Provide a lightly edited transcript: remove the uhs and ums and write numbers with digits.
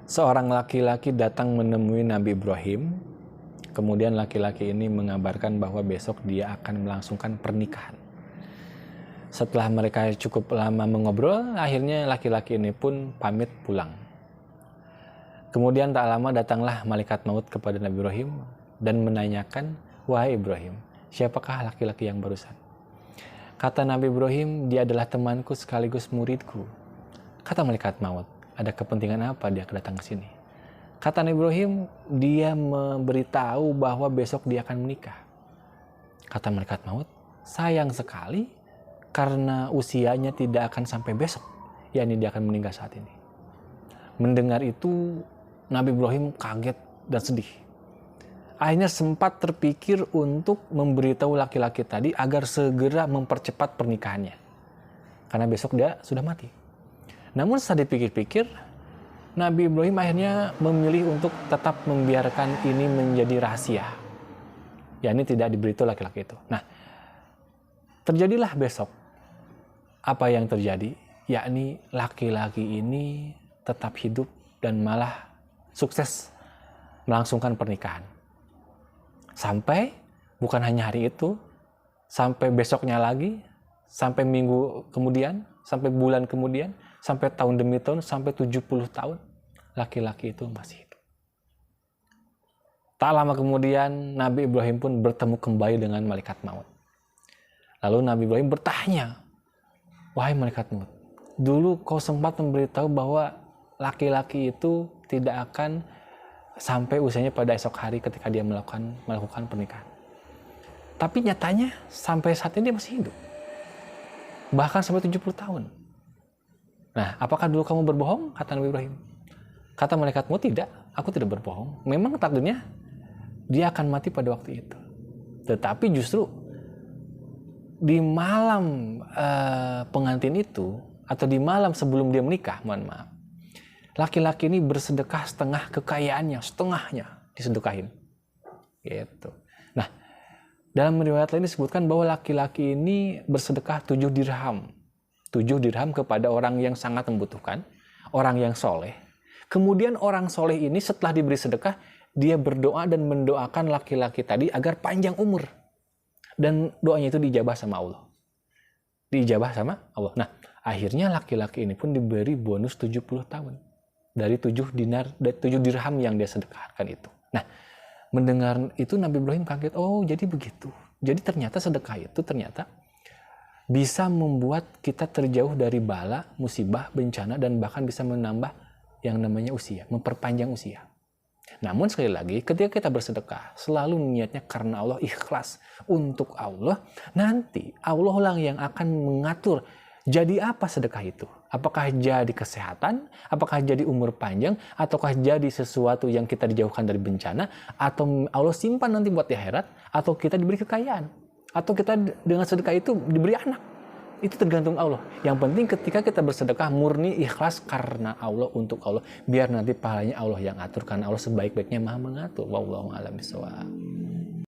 Seorang laki-laki datang menemui Nabi Ibrahim. Kemudian laki-laki ini mengabarkan bahwa besok dia akan melangsungkan pernikahan. Setelah mereka cukup lama mengobrol, akhirnya laki-laki ini pun pamit pulang. Kemudian tak lama datanglah malaikat maut kepada Nabi Ibrahim dan menanyakan, "Wahai Ibrahim, siapakah laki-laki yang barusan?" Kata Nabi Ibrahim, "Dia adalah temanku sekaligus muridku." Kata malaikat maut, "Ada kepentingan apa dia datang ke sini?" Kata Nabi Ibrahim, "Dia memberitahu bahwa besok dia akan menikah." Kata malaikat maut, "Sayang sekali karena usianya tidak akan sampai besok, yakni dia akan meninggal saat ini." Mendengar itu, Nabi Ibrahim kaget dan sedih. Akhirnya sempat terpikir untuk memberitahu laki-laki tadi agar segera mempercepat pernikahannya. Karena besok dia sudah mati. Namun setelah dipikir-pikir, Nabi Ibrahim akhirnya memilih untuk tetap membiarkan ini menjadi rahasia. yakni tidak diberitahu laki-laki itu. Nah, terjadilah besok apa yang terjadi, yakni laki-laki ini tetap hidup dan malah sukses melangsungkan pernikahan. Sampai bukan hanya hari itu, sampai besoknya lagi, sampai minggu kemudian, sampai bulan kemudian, sampai tahun demi tahun, sampai 70 tahun, laki-laki itu masih hidup. Tak lama kemudian, Nabi Ibrahim pun bertemu kembali dengan malaikat maut. Lalu Nabi Ibrahim bertanya, "Wahai malaikat maut, dulu kau sempat memberitahu bahwa laki-laki itu tidak akan sampai usianya pada esok hari ketika dia melakukan pernikahan. Tapi nyatanya sampai saat ini dia masih hidup. Bahkan sampai 70 tahun. Nah, apakah dulu kamu berbohong?" Kata Nabi Ibrahim. Kata malaikat maut, "Tidak, aku tidak berbohong. Memang takdirnya dia akan mati pada waktu itu. Tetapi justru di malam pengantin itu, atau di malam sebelum dia menikah, mohon maaf, laki-laki ini bersedekah setengah kekayaannya, setengahnya disedekahin." Gitu. Nah, dalam riwayat lain disebutkan bahwa laki-laki ini bersedekah 7 dirham. 7 dirham kepada orang yang sangat membutuhkan, orang yang soleh. Kemudian orang soleh ini setelah diberi sedekah, dia berdoa dan mendoakan laki-laki tadi agar panjang umur. Dan doanya itu dijabah sama Allah. Dijabah sama Allah. Nah, akhirnya laki-laki ini pun diberi bonus 70 tahun. Dari 7 dirham yang dia sedekahkan itu. Nah, mendengar itu Nabi Ibrahim kaget. Oh, jadi begitu. Jadi ternyata sedekah itu ternyata bisa membuat kita terjauh dari bala, musibah, bencana, dan bahkan bisa menambah yang namanya usia, memperpanjang usia. Namun sekali lagi, ketika kita bersedekah, selalu niatnya karena Allah, ikhlas untuk Allah, nanti Allah lah yang akan mengatur jadi apa sedekah itu. Apakah jadi kesehatan, apakah jadi umur panjang, ataukah jadi sesuatu yang kita dijauhkan dari bencana, atau Allah simpan nanti buat di akhirat, atau kita diberi kekayaan, atau kita dengan sedekah itu diberi anak. Itu tergantung Allah. Yang penting ketika kita bersedekah murni ikhlas karena Allah, untuk Allah, biar nanti pahalanya Allah yang atur, karena Allah sebaik-baiknya Maha mengatur. Wallahu a'lam bishawab.